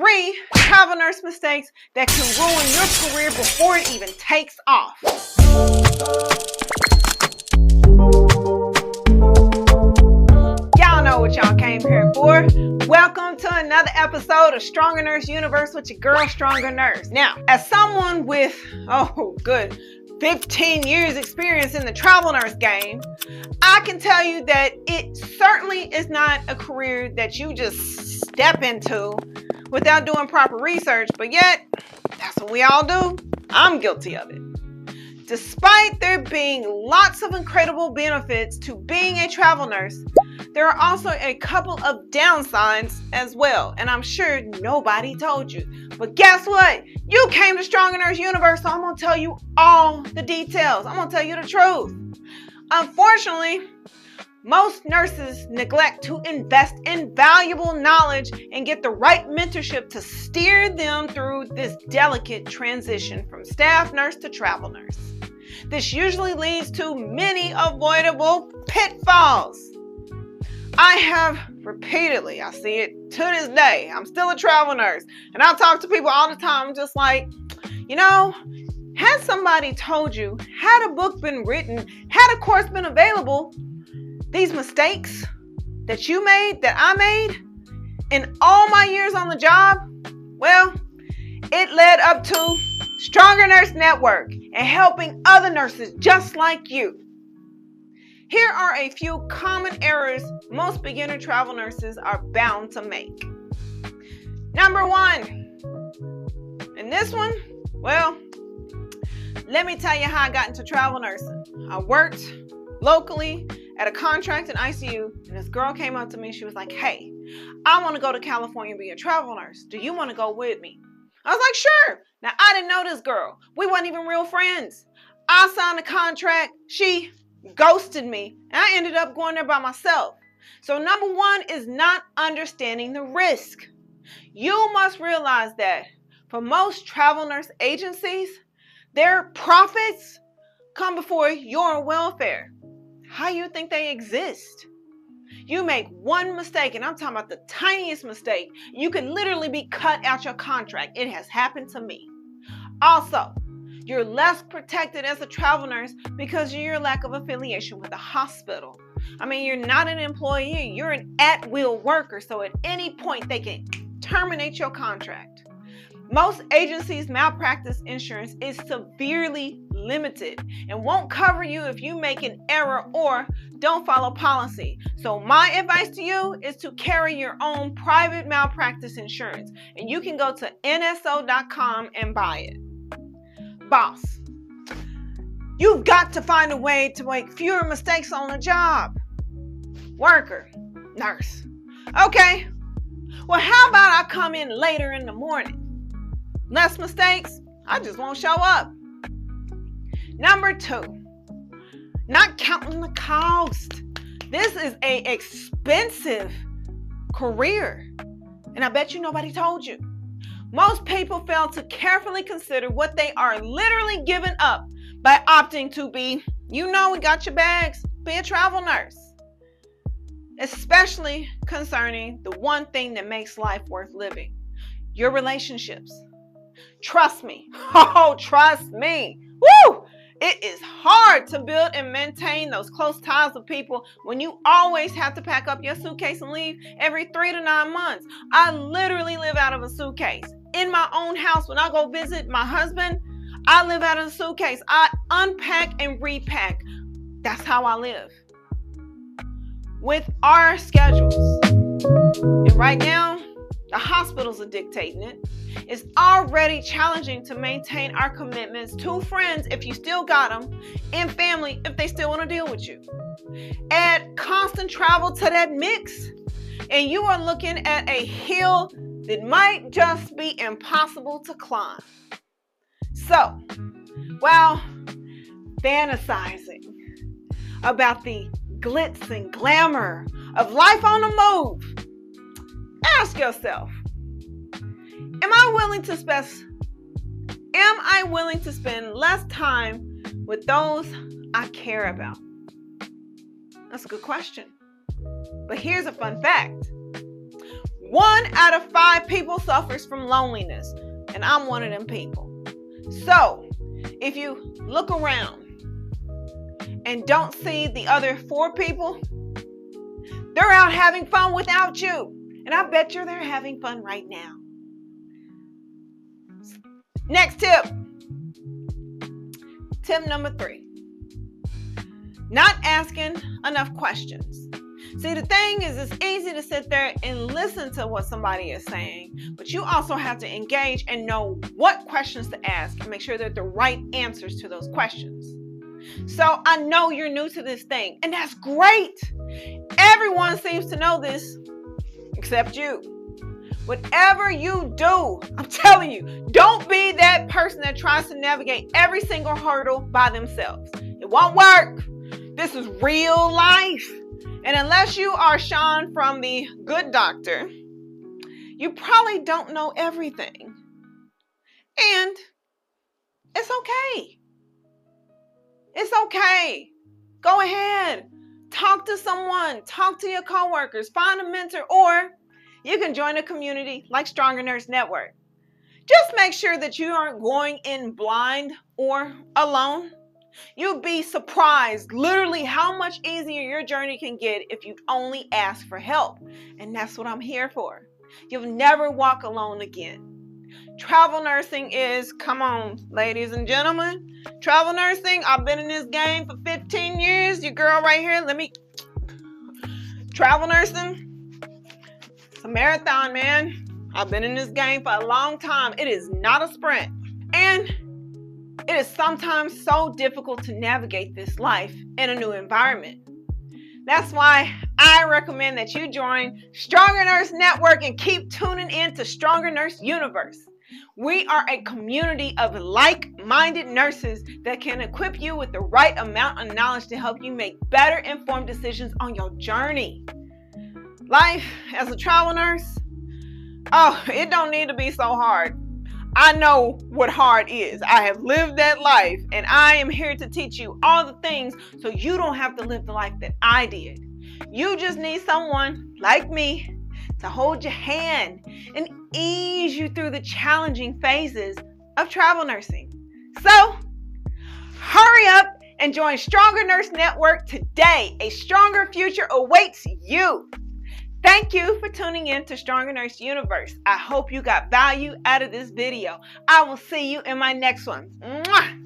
3 travel nurse mistakes that can ruin your career before it even takes off. Y'all know what y'all came here for. Welcome to another episode of Stronger Nurse Universe with your girl, Stronger Nurse. Now, as someone with, 15 years experience in the travel nurse game, I can tell you that it certainly is not a career that you just step into without doing proper research, but yet, that's what we all do. I'm guilty of it. Despite there being lots of incredible benefits to being a travel nurse, there are also a couple of downsides as well, and I'm sure nobody told you. But guess what? You came to Stronger Nurse Universe, so I'm going to tell you all the details. I'm going to tell you the truth. Unfortunately, most nurses neglect to invest in valuable knowledge and get the right mentorship to steer them through this delicate transition from staff nurse to travel nurse. This usually leads to many avoidable pitfalls. I have repeatedly, I see it to this day. I'm still a travel nurse, and I talk to people all the time just like, had somebody told you, had a book been written, had a course been available, these mistakes that you made, that I made, in all my years on the job, well, it led up to Stronger Nurse Network and helping other nurses just like you. Here are a few common errors most beginner travel nurses are bound to make. Number 1, and this one, well, let me tell you how I got into travel nursing. I worked locally at a contract in ICU, and this girl came up to me. She was like, hey, I want to go to California and be a travel nurse. Do you want to go with me? I was like, sure. Now, I didn't know this girl. We weren't even real friends. I signed a contract. She ghosted me, and I ended up going there by myself. So number 1 is not understanding the risk. You must realize that for most travel nurse agencies, their profits come before your welfare. How you think they exist? You make one mistake, and I'm talking about the tiniest mistake, you can literally be cut out your contract. It has happened to me. Also, you're less protected as a travel nurse because of your lack of affiliation with the hospital. I mean, you're not an employee, you're an at-will worker, so at any point they can terminate your contract. Most agencies' malpractice insurance is severely limited and won't cover you if you make an error or don't follow policy. So my advice to you is to carry your own private malpractice insurance, and you can go to nso.com and buy it. Boss, you've got to find a way to make fewer mistakes on the job. Worker, nurse. Okay, well, how about I come in later in the morning? Less mistakes, I just won't show up. Number 2, not counting the cost. This is an expensive career, and I bet you nobody told you. Most people fail to carefully consider what they are literally giving up by opting to be, we got your bags, be a travel nurse. Especially concerning the one thing that makes life worth living, your relationships. Trust me. Oh, trust me. Woo! It is hard to build and maintain those close ties with people when you always have to pack up your suitcase and leave every 3 to 9 months. I literally live out of a suitcase. In my own house, when I go visit my husband, I live out of a suitcase. I unpack and repack. That's how I live. With our schedules, and right now, the hospitals are dictating it. It's already challenging to maintain our commitments to friends if you still got them, and family if they still want to deal with you. Add constant travel to that mix, and you are looking at a hill that might just be impossible to climb. So, while fantasizing about the glitz and glamour of life on the move, ask yourself, am I willing to spend less time with those I care about? That's a good question. But here's a fun fact. 1 out of 5 people suffers from loneliness, and I'm one of them people. So, if you look around and don't see the other 4 people, they're out having fun without you. And I bet you they're having fun right now. Next tip. Tip number 3. Not asking enough questions. See, the thing is, it's easy to sit there and listen to what somebody is saying, but you also have to engage and know what questions to ask and make sure they're the right answers to those questions. So I know you're new to this thing, and that's great. Everyone seems to know this except you. Whatever you do, I'm telling you, don't be that person that tries to navigate every single hurdle by themselves. It won't work. This is real life. And unless you are Sean from The Good Doctor, you probably don't know everything. And it's okay. It's okay. Go ahead. Talk to someone. Talk to your coworkers. Find a mentor, or you can join a community like Stronger Nurse Network. Just make sure that you aren't going in blind or alone. You'll be surprised literally how much easier your journey can get if you only ask for help. And that's what I'm here for. You'll never walk alone again. Travel nursing is, come on, ladies and gentlemen. Travel nursing, I've been in this game for 15 years. Your girl right here, travel nursing, it's a marathon, man. I've been in this game for a long time. It is not a sprint. And it is sometimes so difficult to navigate this life in a new environment. That's why I recommend that you join Stronger Nurse Network and keep tuning in to Stronger Nurse Universe. We are a community of like-minded nurses that can equip you with the right amount of knowledge to help you make better informed decisions on your journey. Life as a travel nurse, it don't need to be so hard. I know what hard is. I have lived that life, and I am here to teach you all the things so you don't have to live the life that I did. You just need someone like me to hold your hand and ease you through the challenging phases of travel nursing. So, hurry up and join Stronger Nurse Network today. A stronger future awaits you. Thank you for tuning in to Stronger Nurse Universe. I hope you got value out of this video. I will see you in my next one. Mwah!